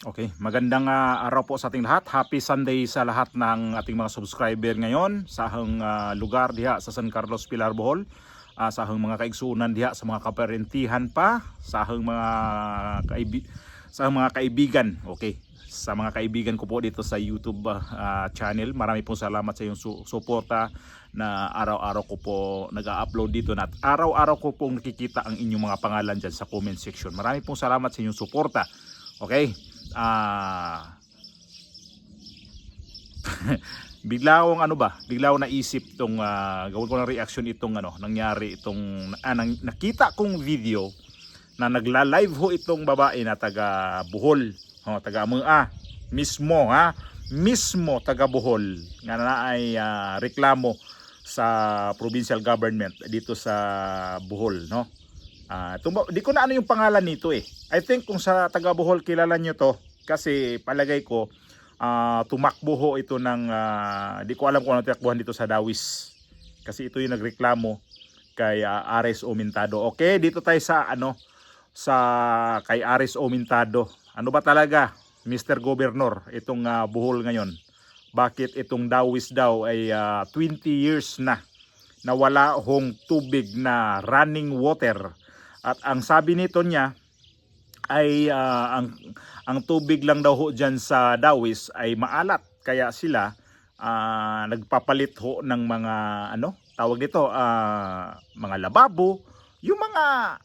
Okay, magandang araw po sa ating lahat. Happy Sunday sa lahat ng ating mga subscriber ngayon sa ahang lugar diha sa San Carlos, Pilar, Bohol. Sa ahang mga kaigsunan diha sa mga kaparentihan pa, sa ahang mga kaibigan. Okay, sa mga kaibigan ko po dito sa YouTube channel. Marami pong salamat sa iyong suporta na araw-araw ko po nag-upload dito at araw-araw ko pong nakikita ang inyong mga pangalan dyan sa comment section. Marami pong salamat sa inyong suporta. Okay. Biglaong biglaong naisip tong gawin ko ng reaction itong nangyari itong nakita kong video na nagla-live ho itong babae na taga Bohol, taga mismo taga Bohol nga na ay reklamo sa provincial government dito sa Bohol, no? Di ko na ano yung pangalan nito eh. I think kung sa taga Bohol kilala nyo to kasi palagay ko tumakbo ho ito ng di ko alam kung ano tinakbuhan dito sa Dawis. Kasi ito yung nagreklamo kay Ares Omintado. Okay, dito tayo sa kay Ares Omintado. Ano ba talaga Mr. Governor itong Bohol ngayon? Bakit itong Dawis daw ay 20 years na wala hong tubig na running water? At ang sabi nito niya ay ang tubig lang daw ho dyan sa Dawis ay maalat. Kaya sila nagpapalit ho ng mga tawag dito, mga lababo, yung mga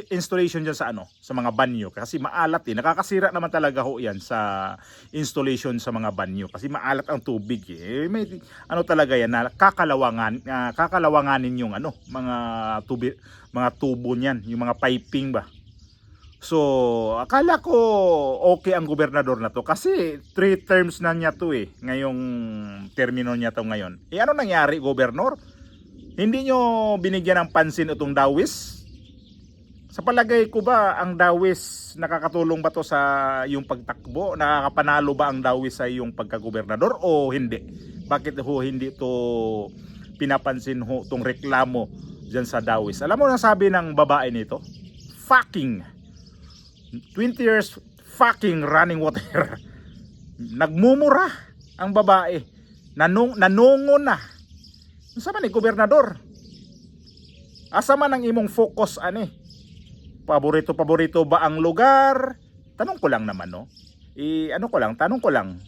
installation dyan sa mga banyo. Kasi maalat eh. Nakakasira naman talaga ho yan sa installation sa mga banyo. Kasi maalat ang tubig eh. May talaga yan na kakalawanganin yung mga tubig, mga tubo niyan, yung mga piping ba. So, akala ko okay ang gobernador na to kasi 3 terms na niya to eh. Ngayong termino niya to ngayon. Eh ano nangyari, gobernor? Hindi nyo binigyan ng pansin itong Dawis? Sa palagay ko ba ang Dawis nakakatulong ba to sa yung pagtakbo? Nakakapanalo ba ang Dawis sa yung pagkagobernador o hindi? Bakit ho hindi to pinapansin ho tong reklamo dyan sa Dawis? Alam mo na sabi ng babae nito? Fucking 20 years fucking running water. Nagmumura ang babae. Nanungo na. Sa man ni gobernador? Asa man ang imong focus Paborito ba ang lugar? Tanong ko lang naman no. Tanong ko lang.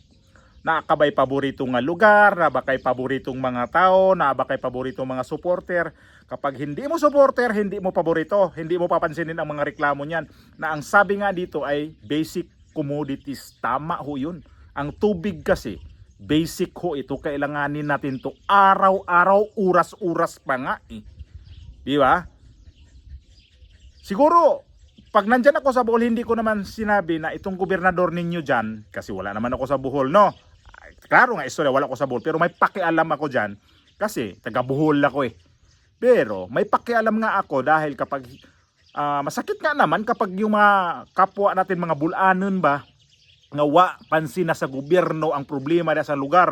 Nakakabay paborito nga lugar, na ba kay paboritong mga tao, na ba kay paboritong mga supporter. Kapag hindi mo supporter, hindi mo paborito, hindi mo papansinin ang mga reklamo niyan. Na ang sabi nga dito ay basic commodities. Tama ho yun. Ang tubig kasi, basic ho ito. Kailanganin natin to araw-araw, oras-oras pa nga eh. Di ba? Siguro, pag nandyan ako sa Bohol, hindi ko naman sinabi na itong gobernador ninyo dyan, kasi wala naman ako sa Bohol, no? Klaro nga, istorya, wala ako sa Bohol, pero may pakialam ako dyan, kasi taga Bohol ako eh. Pero may pakialam nga ako dahil kapag, masakit nga naman kapag yung mga kapwa natin, mga bulanon ba, nga pansin na sa gobyerno ang problema na sa lugar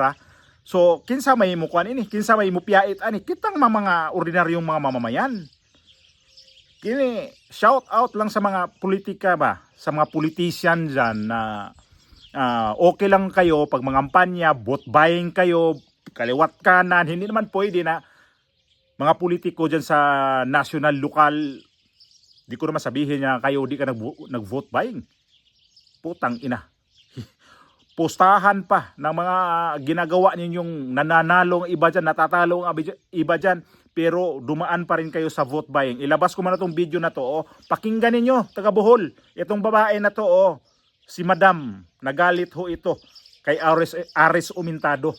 So, kinsa may mo kuan kinsa may mo piyait kitang mga ordinaryong mga mamamayan. Kini shout out lang sa mga politika ba, sa mga politician dyan na okay lang kayo pag mangampanya, vote buying kayo, kaliwat kanan, hindi naman pwede na mga politiko dyan sa national, lokal, di ko naman sabihin na kayo di ka nag-vote buying. Putang ina. Postahan pa ng mga ginagawa ninyong nananalo ang iba dyan, natatalo ang iba dyan, pero dumaan pa rin kayo sa vote buying. Ilabas ko man itong video na to, pakinggan ninyo, taga Bohol, itong babae na to, si Madam, nagalit ho ito kay Ares Omintado.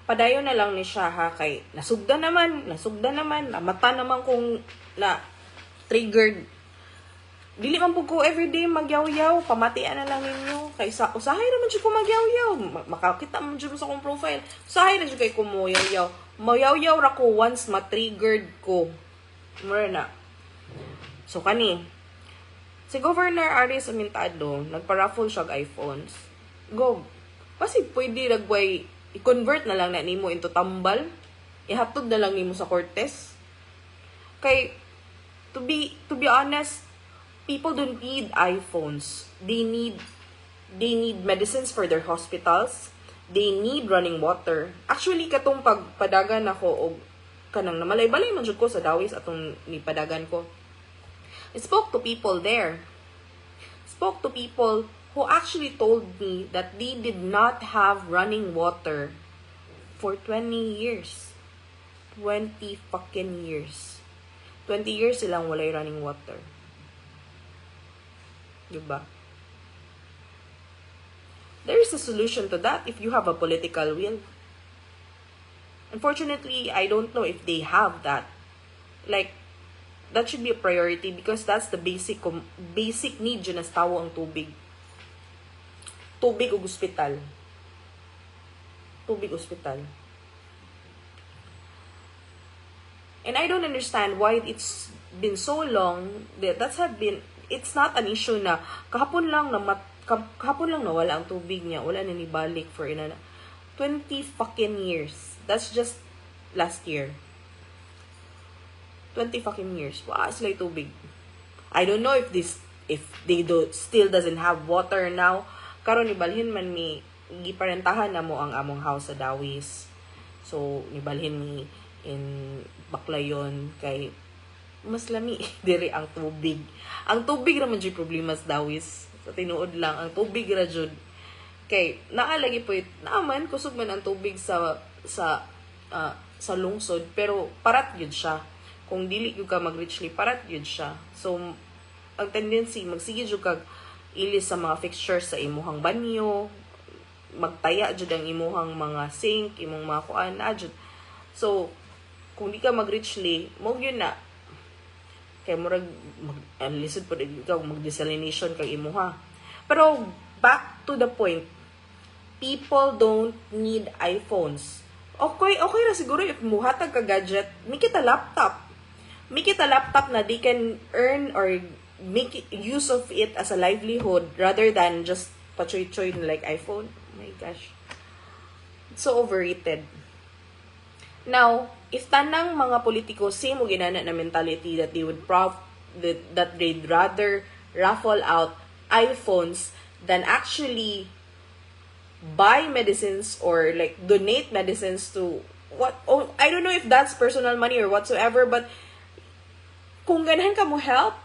Padayon na lang ni siya kay nasugda naman, mata naman kung na triggered. Dili man po ko everyday magyaw-yaw, pamatian na lang ninyo. Kaysa usahay naman siya ko magyaw-yaw. Makakita man siya sa akong profile. Usahay na siya kay kumuyaw-yaw. Mayaw-yaw ra ko once ma-triggered ko. Mura na. So kani, si Governor Ares Omintado, nagpa-raffle siya iPhones. Go. Kasi pwede nagway, i-convert na lang na nimo into tambal. Ihatod na lang nimo sa Cortez. Kay, to be honest, People don't need iPhones. They need medicines for their hospitals. They need running water. Actually, katong pagpadagan ako og kanang namalay-balay man jud ko sa dawis atong nipadagan ko. I spoke to people there. Spoke to people who actually told me that they did not have running water for 20 years. 20 fucking years. 20 years silang walay running water. Diba? There is a solution to that if you have a political will. Unfortunately, I don't know if they have that. Like, that should be a priority because that's the basic need dyan as tao ang tubig. Tubig o ospital. Tubig ospital. And I don't understand why it's been so long it's not an issue na kahapon lang nawala ang tubig niya, wala na nibalik for 20 fucking years. That's just last year. 20 fucking years. Wow, sila tubig. I don't know if they still doesn't have water now. Karon nibalhin man ni giparentahan na mo ang among house sa Dawis. So nibalhin ni in Baklayon kay mas lami diri ang tubig. Ang tubig ra man jud problema sa Dawis. Sa tinuod lang ang tubig ra jud kay naalagi po naman kusog man ang tubig sa lungsod pero parat gyud siya. Kung dili gyud ka mag-richly parat gyud siya. So ang tendency magsige jud kag ilis sa mga fixtures sa imuhang banyo, magtaya jud ang imuhang mga sink, imong mga kuan na jud. So kung di ka mag-richly, mo yun na. Kaya murag lisod po ikaw mag-desalination kag imuha. Pero back to the point, people don't need iPhones. Okay ra siguro if muhatag ka gadget, make it a laptop. Make it a laptop na they can earn or make use of it as a livelihood rather than just pachoy-choy like iPhone. Oh my gosh. It's so overrated. Now, if tanang mga politiko same o ginana na mentality that that they'd rather raffle out iPhones than actually buy medicines or like donate medicines to I don't know if that's personal money or whatsoever, but kung ganahan ka mo help,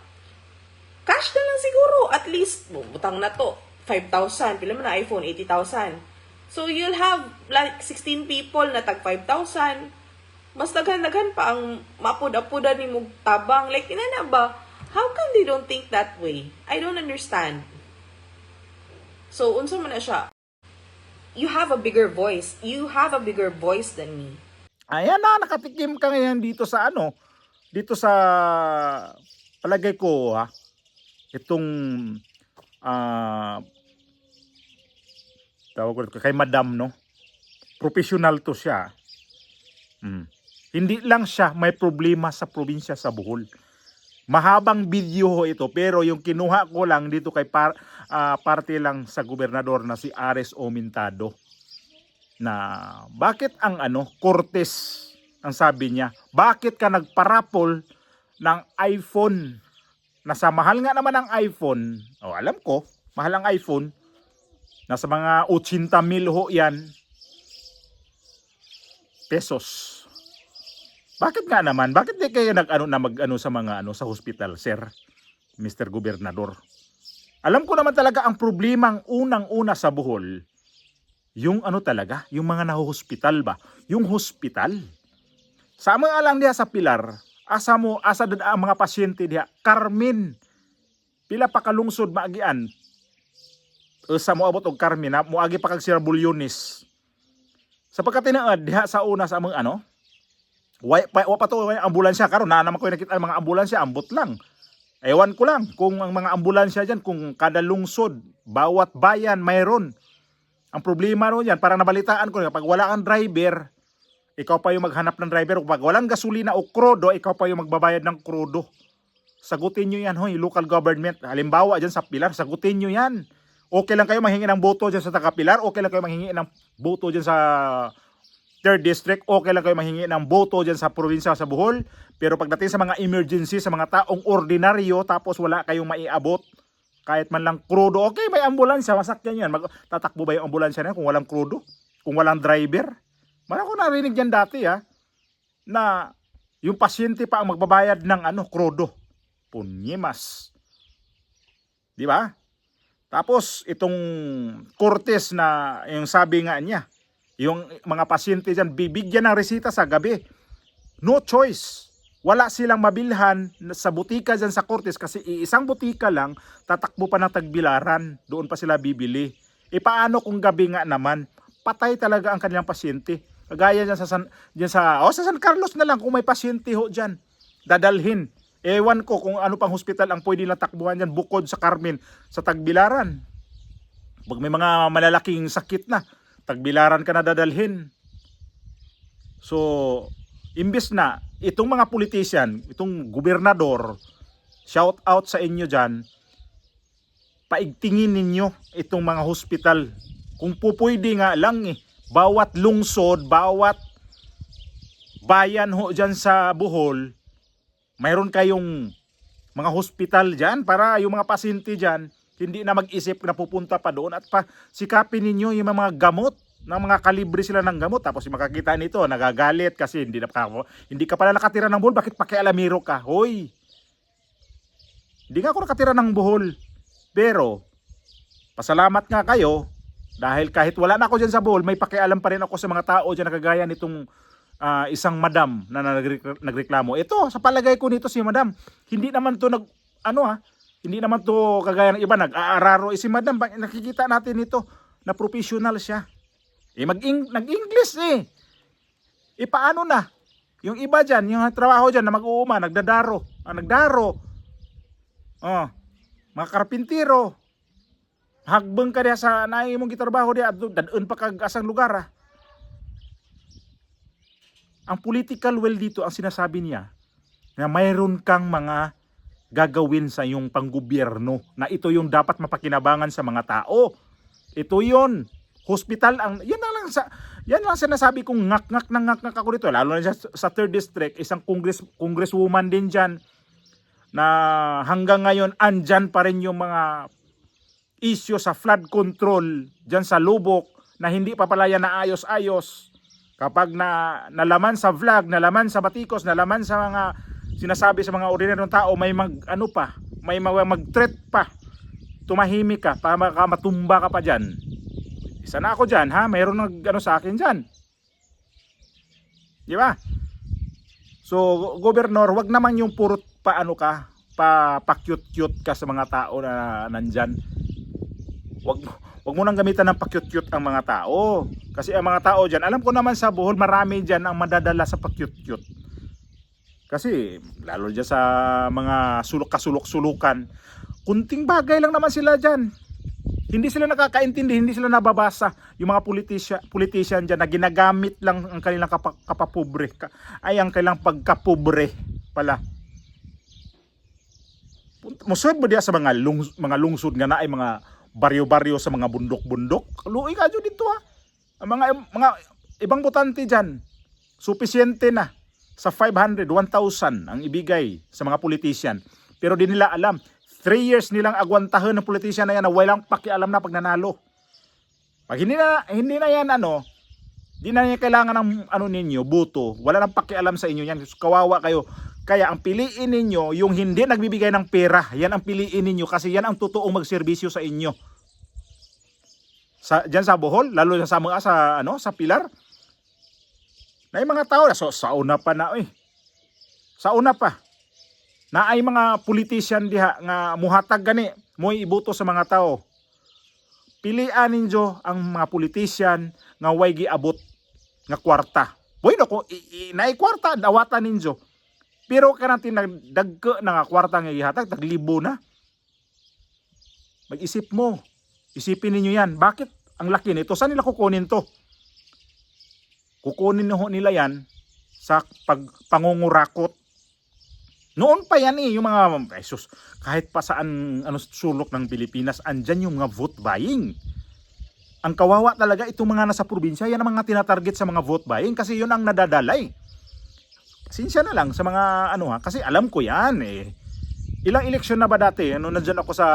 cash na lang siguro. At least, butang na to, 5,000. Pila mo na iPhone, 80,000. So, you'll have like 16 people na tag 5,000. Mas daghan-daghan pa ang mapud-apudan ni mong tabang. Like, inana ba? How come they don't think that way? I don't understand. So, unsa man na siya? You have a bigger voice. You have a bigger voice than me. Ayan na, nakatikim ka ngayon dito sa dito sa palagay ko itong tawag ko kay Madam, no? Professional to siya. Hindi lang siya may problema sa probinsya sa Bohol. Mahabang video ho ito pero yung kinuha ko lang dito kay parte lang sa gobernador na si Ares Omintado na bakit ang Cortes ang sabi niya, bakit ka nagparapol ng iPhone? Nasa mahal nga naman ang iPhone. Alam ko, mahal ang iPhone. Nasa mga 80,000 ho yan. Pesos. Bakit nga naman? Bakit di kayo sa mga sa hospital, sir? Mr. Gobernador. Alam ko naman talaga ang problema ang unang-una sa Bohol. Yung talaga, yung mga nahuhospital ba? Yung hospital. Sa mga lang diha sa Pilar, asa ang mga pasyente diha, Carmen. Pila pa kalungsod maagian. Sa moabot og Carmen, moagi pa kag Sierra Bulyones. Sapagkat tinuod diha sa una sa mga wa pa to ambulansya karon na naman ko nakita ang mga ambulansya ambot lang. Ewan ko lang kung ang mga ambulansya diyan kung kada lungsod, bawat bayan mayroon. Ang problema ro diyan para nabalitaan ko kapag wala kang driver, ikaw pa yung maghanap ng driver. Kapag walang gasolina o krudo, ikaw pa yung magbabayad ng krudo. Sagutin nyo yan, hoy, local government. Halimbawa dyan sa Pilar, sagutin nyo yan. Okay lang kayo manghingi ng boto dyan sa taga Pilar, okay lang kayo manghingi ng boto dyan sa 3rd District, okay lang kayo mahingi ng boto dyan sa probinsya sa Bohol. Pero pagdating sa mga emergency, sa mga taong ordinaryo, tapos wala kayong maiabot, kahit man lang krudo, okay, may ambulansya, masakyan yan. Tatakbo ba yung ambulansya na yan kung walang krudo? Kung walang driver? Mara ko narinig yan dati na yung pasyente pa ang magbabayad ng krudo. Punyimas. Di ba? Tapos itong Cortes na yung sabi nga niya, yung mga pasyente dyan, bibigyan ng resita sa gabi. No choice. Wala silang mabilhan sa butika dyan sa Cortes kasi isang butika lang, tatakbo pa ng Tagbilaran. Doon pa sila bibili. E paano kung gabi nga naman? Patay talaga ang kanilang pasyente. Kagaya dyan sa San Carlos na lang kung may pasyente ho dyan. Dadalhin. Ewan ko kung ano pang hospital ang pwede lang takbuhan dyan bukod sa Carmen, sa Tagbilaran. Pag may mga malalaking sakit na, Tagbilaran ka na dadalhin. So, imbes na itong mga politician, itong gobernador, shout out sa inyo dyan, paigtingin ninyo itong mga hospital. Kung pupwede nga lang bawat lungsod, bawat bayan ho dyan sa Bohol, mayroon kayong mga hospital dyan para yung mga pasyente dyan, hindi na mag-isip na pupunta pa doon at pa sikapin ninyo yung mga gamot, ng mga kalibre sila ng gamot. Tapos yung makakita nito, nagagalit kasi hindi ka pala nakatira ng Bohol, bakit pakialamero ka? Hoy! Hindi nga ako nakatira ng Bohol. Pero, pasalamat nga kayo, dahil kahit wala na ako dyan sa Bohol, may pakialam pa rin ako sa mga tao dyan na kagaya nitong isang madam na nagreklamo. Ito, sa palagay ko nito si madam, hindi naman to hindi naman to kagaya ng iba, nag-aararo. Si madam, nakikita natin ito na professional siya. Nag-English paano na? Yung iba dyan, yung trabaho dyan na mag-uuma, nagdadaro. Mga karpintero. Hagbeng ka diya sa naay mong gitrabaho diya, dadun pa kag asang lugar. Ang political will dito, ang sinasabi niya, na mayroon kang mga gagawin sa iyong panggobyerno, na ito yung dapat mapakinabangan sa mga tao. Ito yon. Hospital ang yan lang sinasabi kong ngak ako dito, lalo na sa 3rd District, isang congresswoman din diyan na hanggang ngayon andyan pa rin yung mga issue sa flood control diyan sa Lubok na hindi pa pala yan naayos-ayos. Kapag nalaman sa vlog, nalaman sa batikos, nalaman sa mga sinasabi sa mga ordinaryong tao, may mag-threat pa. Tumahimik ka para matumba ka pa diyan. Isa na ako dyan, mayroon sa akin dyan. Di ba? So, gobernador, wag naman yung purot pa-cute-cute ka sa mga tao na nandyan. Wag mo nang gamitan ng pa-cute-cute ang mga tao. Kasi ang mga tao dyan, alam ko naman sa Bohol, marami dyan ang madadala sa pa-cute-cute. Kasi, lalo dyan sa mga kasulok-sulukan, kunting bagay lang naman sila dyan. Hindi sila nakakaintindi, hindi sila nababasa. Yung mga politician dyan na ginagamit lang ang kanilang kapapobre. Ang kanilang pagkapobre pala. Musod mo diya sa mga lungsod nga na ay mga baryo-baryo sa mga bundok-bundok. Luoy ka dito Ang mga ibang botante dyan, supisyente na sa 500, 1,000 ang ibigay sa mga politician. Pero di nila alam, 3 years nilang agwantahan ng politician na yan na walang pakialam na pag nanalo. Pag hindi na yan di na niya kailangan ng ninyo, buto. Wala nang pakialam sa inyo yan. Kawawa kayo. Kaya ang piliin ninyo, yung hindi nagbibigay ng pera, yan ang piliin ninyo kasi yan ang totoong magserbisyo sa inyo. Diyan sa Bohol, lalo sa mga sa Pilar. Na yung mga tao, sa una pa na Sa una pa. Na ay mga politician diha nga muhatag gani mo ibuto sa mga tao. Pilian ninyo ang mga politician nga way giabot nga kwarta. Bueno ko naay kwarta dawatan ninyo. Pero kanang nagdagke na nga kwarta nga gihatag taglibo na. Mag-isip mo. Isipin ninyo yan. Bakit ang laki nito? Saan nila kukunin to? Kukunin nila yan sa pangungurakot. Noon pa yan yung mga kahit pa saan sulok ng Pilipinas, andyan yung mga vote buying. Ang kawawa talaga itong mga nasa probinsya, yan ang mga tinatarget sa mga vote buying kasi yun ang nadadalay. Sinsya na lang sa mga ano ha, kasi alam ko yan eh. Ilang eleksyon na ba dati? Ano, nandyan ako sa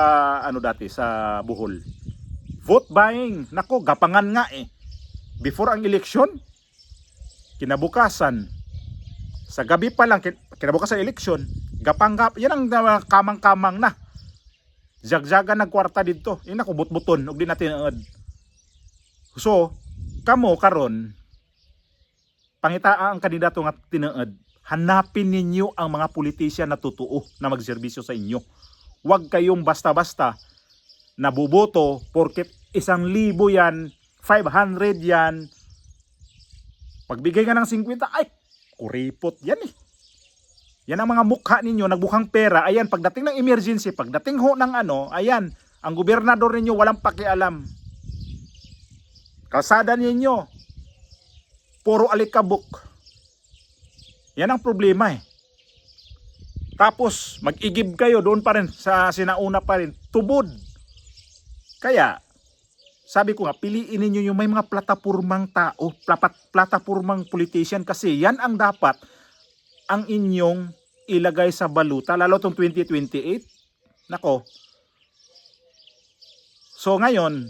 ano dati sa Bohol. Vote buying. Nako, gapangan nga eh. Before ang eleksyon, kinabukasan, sa gabi pa lang, kinabukasan eleksyon, gapang-gap, yan ang kamang-kamang na. Jagjagan ng kwarta dito. Yan ako, but-buton, huwag din natin. So, kamo karon pangitaa ang kandidato nga tinuod, hanapin ninyo ang mga politisyan na totoo na magserbisyo sa inyo. Huwag kayong basta-basta nabuboto porket 1,000 yan, 500 yan. Pagbigay nga ng 50, ay, kuripot yan eh. Yan ang mga mukha ninyo, nagbukang pera. Ayan, pagdating ng emergency, pagdating ho ng ano, ayan, ang gobernador ninyo walang pakialam. Kalsada ninyo, puro alikabok. Yan ang problema eh. Tapos, mag-igib kayo doon pa rin, sa sinauna pa rin, tubod. Kaya, sabi ko nga, piliin ninyo yung may mga platapurmang tao, platapurmang politician kasi yan ang dapat ang inyong ilagay sa baluta, lalo itong 2028. Nako. So ngayon,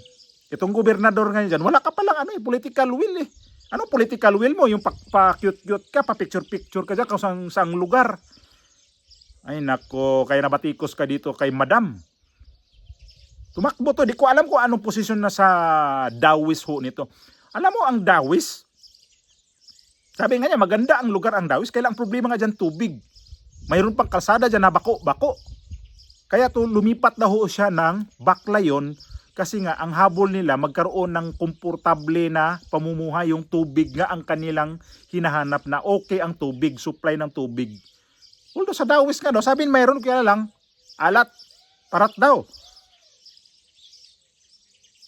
itong gobernador ngayon dyan, wala ka palang ano, political will eh. Ano political will mo? Yung pa-cute-cute ka, pa-picture-picture ka dyan kung saang lugar. Ay nako, kaya nabatikos ka dito kay madam. Tumakbo to, di ko alam kung anong posisyon na sa Dawis ho nito. Alam mo ang Dawis, sabi nga niya, maganda ang lugar ang Dawis, kaya ang problema nga dyan tubig. Mayroon pang kalsada dyan na bako-bako. Kaya to lumipat na ho siya ng Baclayon kasi nga ang habol nila magkaroon ng komportable na pamumuhay, yung tubig nga ang kanilang hinahanap na okay ang tubig, supply ng tubig. Although sa Dawis nga, no, sabihin mayroon kaya lang, alat, parat daw.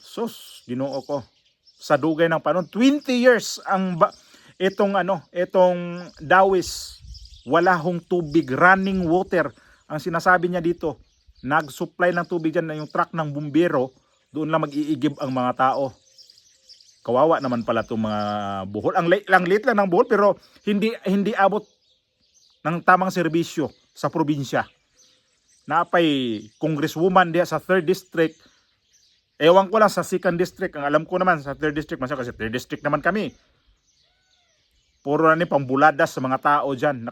Sus, Ginoo ko. Sa dugay ng panahon, 20 years ang itong Dawis, wala hong tubig, running water. Ang sinasabi niya dito, nag-supply ng tubig dyan na yung truck ng bumbero, doon lang mag-iigib ang mga tao. Kawawa naman pala itong mga Bohol. Ang late lang ng Bohol, pero hindi abot ng tamang serbisyo sa probinsya. Napay congresswoman diya sa 3rd district. Ewan ko lang sa 2nd district. Ang alam ko naman sa 3rd district, kasi 3rd district naman kami. Puro na ni pambuladas sa mga tao dyan.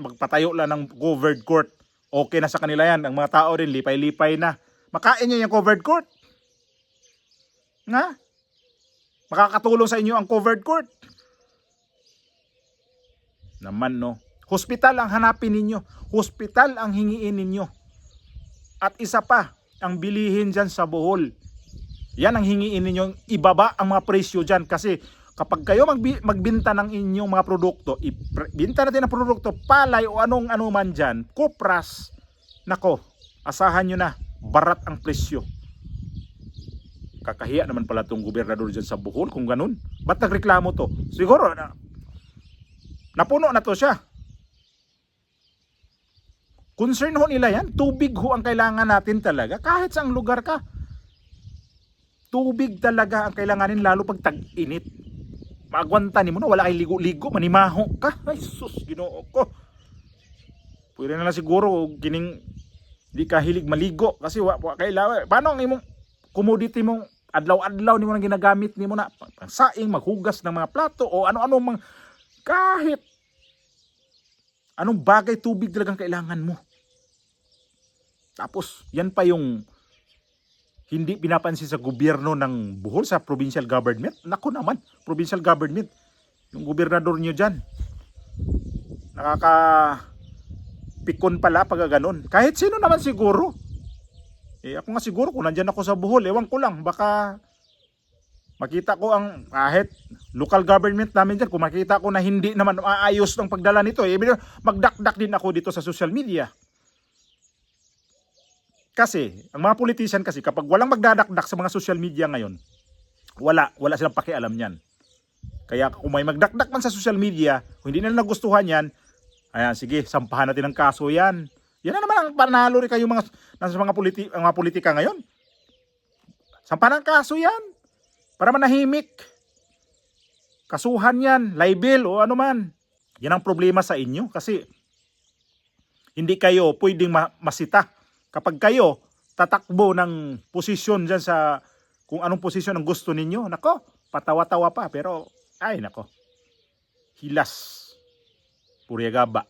Magpatayo lang ng covered court. Okay na sa kanila yan. Ang mga tao rin, lipay-lipay na. Makain nyo yung covered court. Nga? Makakatulong sa inyo ang covered court. Naman no. Hospital ang hanapin ninyo. Hospital ang hingiin ninyo. At isa pa, ang bilihin dyan sa Bohol. Yan ang hingiin ninyo. Ibaba ang mga presyo dyan. Kasi kapag kayo magbinta ng inyong mga produkto, ibinta natin ang produkto, palay o anong man dyan, kupras, nako, asahan nyo na, barat ang presyo. Kakahiya naman pala itong gobernador dyan sa Bohol kung ganun. Ba't nagreklamo to? Siguro, napuno na to siya. Concern ho nila yan. Tubig ho ang kailangan natin talaga. Kahit saang lugar ka. Tubig talaga ang kailanganin lalo pag tag-init. Maagwanta ni mo na, wala kay ligo-ligo, manimaho ka. Ay sus, Ginoo ko. Pwede na lang siguro kining di ka hilig maligo kasi kailangan. Paano ang imong commodity mong adlaw-adlaw nimo nang ginagamit nimo na saing, maghugas ng mga plato o ano-ano kahit anong bagay, tubig talagang kailangan mo. Tapos yan pa yung hindi pinapansin sa gobyerno ng Bohol, sa provincial government. Naku naman, provincial government. Yung gobernador nyo dyan. Nakaka-pikon pala pag ganun. Kahit sino naman siguro. Ako nga siguro kung nandyan ako sa Bohol, ewan ko lang. Baka makita ko ang kahit local government namin dyan. Kung makita ko na hindi naman maayos ng pagdala nito. Magdakdak din ako dito sa social media. Kasi, ang mga politician kasi, kapag walang magdadakdak sa mga social media ngayon, wala silang pakialam yan. Kaya kung may magdakdak man sa social media, kung hindi nila nagustuhan yan, ayan, sige, sampahan natin ng kaso yan. Yan na naman ang panalo rin kayo mga politika ngayon. Sampahan ng kaso yan. para manahimik. Kasuhan yan, libel o ano man. Yan ang problema sa inyo kasi hindi kayo pwedeng masita. Kapag kayo tatakbo ng posisyon dyan sa kung anong posisyon ang gusto ninyo, nako, patawa-tawa pa. Pero, ay nako, hilas, puryagaba.